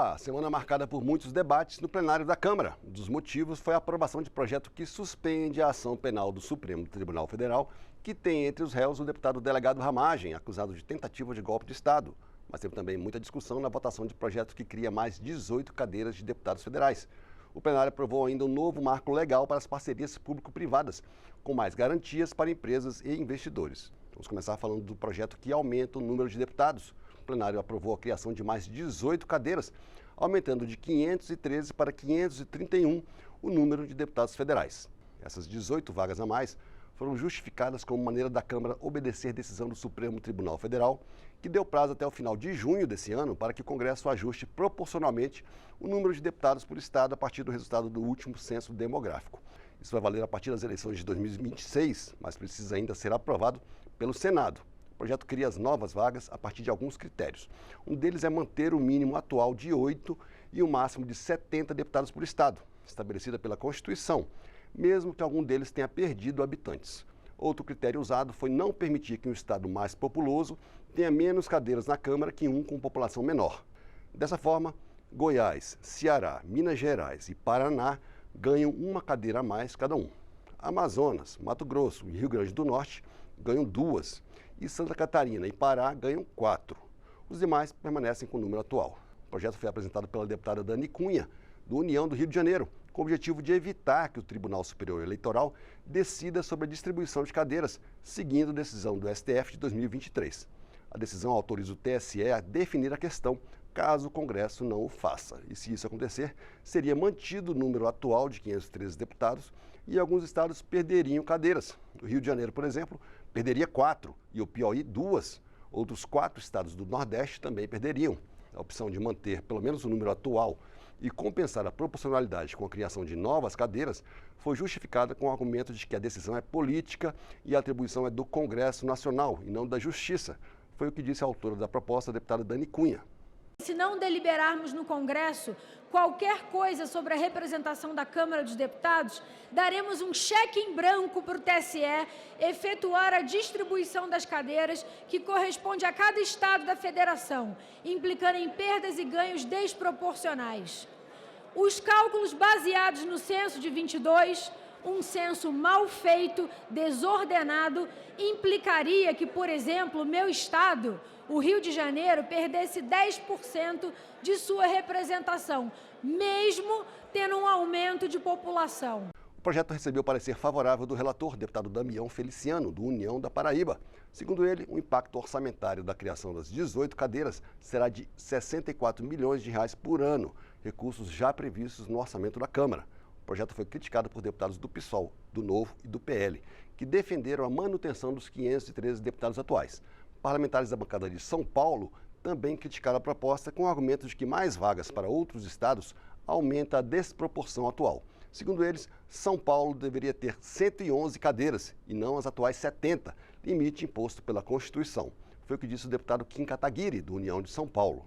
Olá, semana marcada por muitos debates no plenário da Câmara. Um dos motivos foi a aprovação de projeto que suspende a ação penal do Supremo Tribunal Federal, que tem entre os réus o deputado delegado Ramagem, acusado de tentativa de golpe de Estado. Mas teve também muita discussão na votação de projeto que cria mais 18 cadeiras de deputados federais. O plenário aprovou ainda um novo marco legal para as parcerias público-privadas, com mais garantias para empresas e investidores. Vamos começar falando do projeto que aumenta o número de deputados. O plenário aprovou a criação de mais 18 cadeiras, aumentando de 513 para 531 o número de deputados federais. Essas 18 vagas a mais foram justificadas como maneira da Câmara obedecer decisão do Supremo Tribunal Federal, que deu prazo até o final de junho desse ano para que o Congresso ajuste proporcionalmente o número de deputados por estado a partir do resultado do último censo demográfico. Isso vai valer a partir das eleições de 2026, mas precisa ainda ser aprovado pelo Senado. O projeto cria as novas vagas a partir de alguns critérios. Um deles é manter o mínimo atual de 8 e o máximo de 70 deputados por estado, estabelecida pela Constituição, mesmo que algum deles tenha perdido habitantes. Outro critério usado foi não permitir que um estado mais populoso tenha menos cadeiras na Câmara que um com população menor. Dessa forma, Goiás, Ceará, Minas Gerais e Paraná ganham uma cadeira a mais cada um. Amazonas, Mato Grosso e Rio Grande do Norte ganham 2, e Santa Catarina e Pará ganham 4. Os demais permanecem com o número atual. O projeto foi apresentado pela deputada Dani Cunha, do União do Rio de Janeiro, com o objetivo de evitar que o Tribunal Superior Eleitoral decida sobre a distribuição de cadeiras, seguindo a decisão do STF de 2023. A decisão autoriza o TSE a definir a questão, caso o Congresso não o faça. E se isso acontecer, seria mantido o número atual de 513 deputados e alguns estados perderiam cadeiras. O Rio de Janeiro, por exemplo, perderia 4 e o Piauí 2. Outros 4 estados do Nordeste também perderiam. A opção de manter pelo menos o número atual e compensar a proporcionalidade com a criação de novas cadeiras foi justificada com o argumento de que a decisão é política e a atribuição é do Congresso Nacional e não da Justiça. Foi o que disse a autora da proposta, a deputada Dani Cunha. Se não deliberarmos no Congresso qualquer coisa sobre a representação da Câmara dos Deputados, daremos um cheque em branco para o TSE efetuar a distribuição das cadeiras que corresponde a cada estado da federação, implicando em perdas e ganhos desproporcionais. Os cálculos baseados no censo de 22, um censo mal feito, desordenado, implicaria que, por exemplo, o meu estado, o Rio de Janeiro, perdesse 10% de sua representação, mesmo tendo um aumento de população. O projeto recebeu parecer favorável do relator, deputado Damião Feliciano, do União da Paraíba. Segundo ele, o impacto orçamentário da criação das 18 cadeiras será de R$ 64 milhões por ano, recursos já previstos no orçamento da Câmara. O projeto foi criticado por deputados do PSOL, do Novo e do PL, que defenderam a manutenção dos 513 deputados atuais. Parlamentares da bancada de São Paulo também criticaram a proposta com o argumento de que mais vagas para outros estados aumenta a desproporção atual. Segundo eles, São Paulo deveria ter 111 cadeiras e não as atuais 70, limite imposto pela Constituição. Foi o que disse o deputado Kim Kataguiri, do União de São Paulo.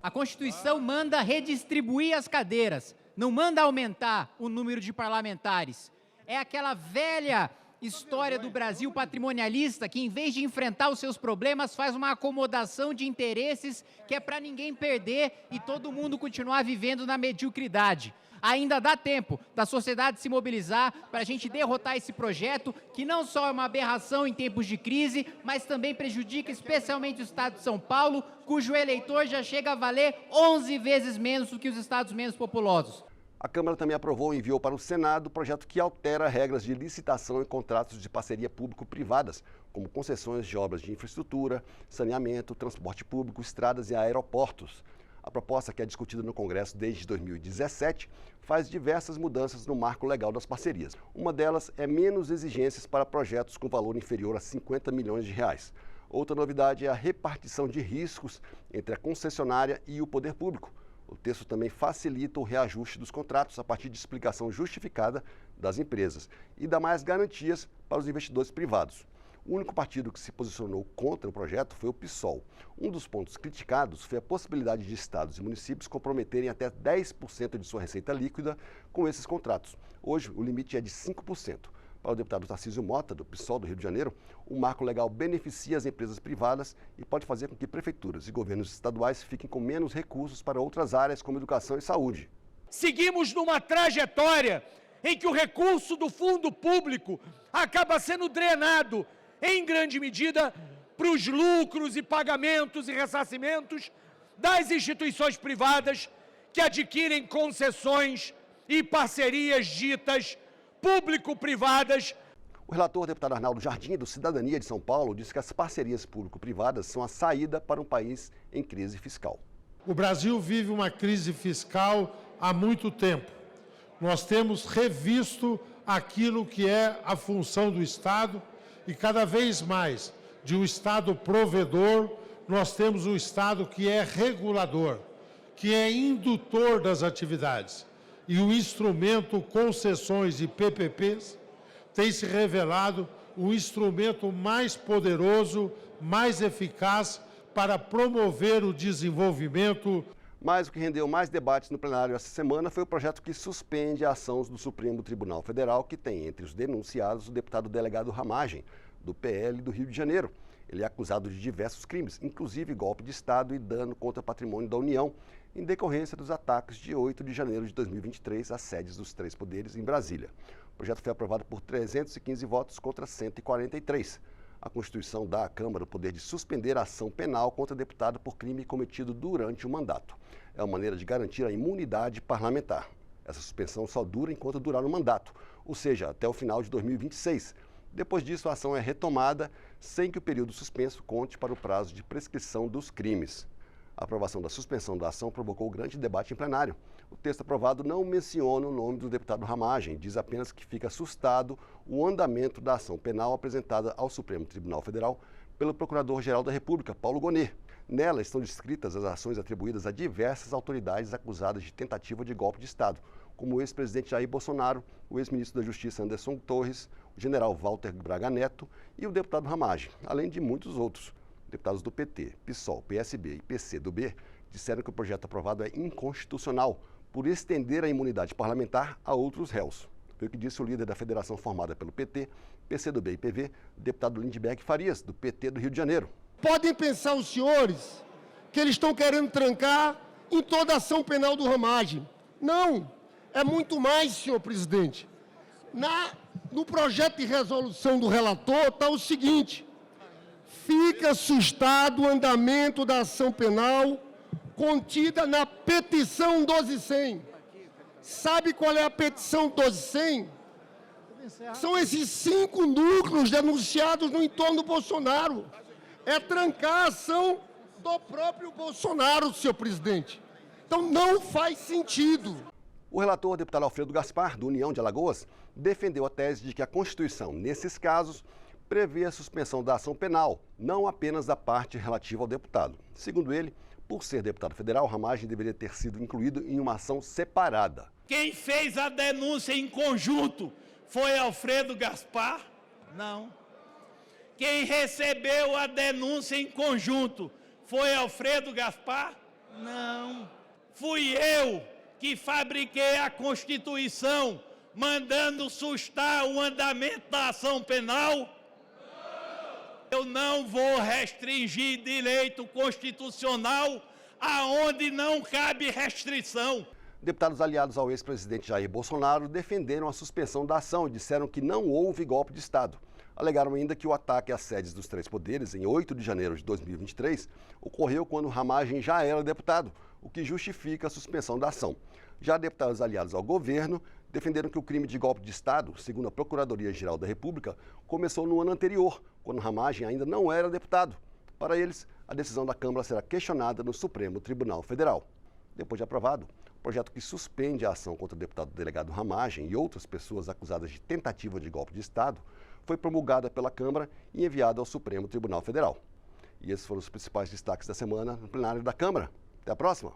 A Constituição manda redistribuir as cadeiras, não manda aumentar o número de parlamentares. É aquela velha história do Brasil patrimonialista que, em vez de enfrentar os seus problemas, faz uma acomodação de interesses que é para ninguém perder e todo mundo continuar vivendo na mediocridade. Ainda dá tempo da sociedade se mobilizar para a gente derrotar esse projeto, que não só é uma aberração em tempos de crise, mas também prejudica especialmente o estado de São Paulo, cujo eleitor já chega a valer 11 vezes menos do que os estados menos populosos. A Câmara também aprovou e enviou para o Senado o projeto que altera regras de licitação e contratos de parceria público-privadas, como concessões de obras de infraestrutura, saneamento, transporte público, estradas e aeroportos. A proposta, que é discutida no Congresso desde 2017, faz diversas mudanças no marco legal das parcerias. Uma delas é menos exigências para projetos com valor inferior a R$ 50 milhões. Outra novidade é a repartição de riscos entre a concessionária e o poder público. O texto também facilita o reajuste dos contratos a partir de explicação justificada das empresas e dá mais garantias para os investidores privados. O único partido que se posicionou contra o projeto foi o PSOL. Um dos pontos criticados foi a possibilidade de estados e municípios comprometerem até 10% de sua receita líquida com esses contratos. Hoje, o limite é de 5%. Para o deputado Tarcísio Mota, do PSOL do Rio de Janeiro, o marco legal beneficia as empresas privadas e pode fazer com que prefeituras e governos estaduais fiquem com menos recursos para outras áreas como educação e saúde. Seguimos numa trajetória em que o recurso do fundo público acaba sendo drenado, em grande medida, para os lucros e pagamentos e ressarcimentos das instituições privadas que adquirem concessões e parcerias ditas público-privadas. O relator, deputado Arnaldo Jardim, do Cidadania de São Paulo, disse que as parcerias público-privadas são a saída para um país em crise fiscal. O Brasil vive uma crise fiscal há muito tempo. Nós temos revisto aquilo que é a função do Estado e cada vez mais de um Estado provedor, nós temos um Estado que é regulador, que é indutor das atividades. E o instrumento concessões e PPPs tem se revelado o instrumento mais poderoso, mais eficaz para promover o desenvolvimento. Mas o que rendeu mais debates no plenário essa semana foi o projeto que suspende a ação do Supremo Tribunal Federal, que tem entre os denunciados o deputado delegado Ramagem, do PL do Rio de Janeiro. Ele é acusado de diversos crimes, inclusive golpe de Estado e dano contra o patrimônio da União, em decorrência dos ataques de 8 de janeiro de 2023 às sedes dos três poderes em Brasília. O projeto foi aprovado por 315 votos contra 143. A Constituição dá à Câmara o poder de suspender a ação penal contra deputado por crime cometido durante o mandato. É uma maneira de garantir a imunidade parlamentar. Essa suspensão só dura enquanto durar o mandato, ou seja, até o final de 2026. Depois disso, a ação é retomada sem que o período suspenso conte para o prazo de prescrição dos crimes. A aprovação da suspensão da ação provocou grande debate em plenário. O texto aprovado não menciona o nome do deputado Ramagem, diz apenas que fica assustado o andamento da ação penal apresentada ao Supremo Tribunal Federal pelo Procurador-Geral da República, Paulo Gonet. Nela estão descritas as ações atribuídas a diversas autoridades acusadas de tentativa de golpe de Estado, como o ex-presidente Jair Bolsonaro, o ex-ministro da Justiça Anderson Torres, o general Walter Braga Neto e o deputado Ramagem, além de muitos outros. Deputados do PT, PSOL, PSB e PCdoB disseram que o projeto aprovado é inconstitucional por estender a imunidade parlamentar a outros réus. Foi o que disse o líder da federação formada pelo PT, PCdoB e PV, deputado Lindbergh Farias, do PT do Rio de Janeiro. Podem pensar os senhores que eles estão querendo trancar em toda a ação penal do Ramagem. Não, é muito mais, senhor presidente. No projeto de resolução do relator está o seguinte: fica sustado o andamento da ação penal contida na petição 12.100. Sabe qual é a petição 12.100? São esses 5 núcleos denunciados no entorno do Bolsonaro. É trancar a ação do próprio Bolsonaro, senhor presidente. Então não faz sentido. O relator, deputado Alfredo Gaspar, do União de Alagoas, defendeu a tese de que a Constituição, nesses casos, prevê a suspensão da ação penal, não apenas da parte relativa ao deputado. Segundo ele, por ser deputado federal, Ramagem deveria ter sido incluído em uma ação separada. Quem fez a denúncia em conjunto foi Alfredo Gaspar? Não. Quem recebeu a denúncia em conjunto foi Alfredo Gaspar? Não. Fui eu que fabriquei a Constituição mandando sustar o andamento da ação penal? Eu não vou restringir direito constitucional aonde não cabe restrição. Deputados aliados ao ex-presidente Jair Bolsonaro defenderam a suspensão da ação e disseram que não houve golpe de Estado. Alegaram ainda que o ataque às sedes dos três poderes, em 8 de janeiro de 2023, ocorreu quando Ramagem já era deputado, o que justifica a suspensão da ação. Já deputados aliados ao governo defenderam que o crime de golpe de Estado, segundo a Procuradoria-Geral da República, começou no ano anterior, quando Ramagem ainda não era deputado. Para eles, a decisão da Câmara será questionada no Supremo Tribunal Federal. Depois de aprovado, o projeto que suspende a ação contra o deputado delegado Ramagem e outras pessoas acusadas de tentativa de golpe de Estado foi promulgado pela Câmara e enviado ao Supremo Tribunal Federal. E esses foram os principais destaques da semana no plenário da Câmara. Até a próxima!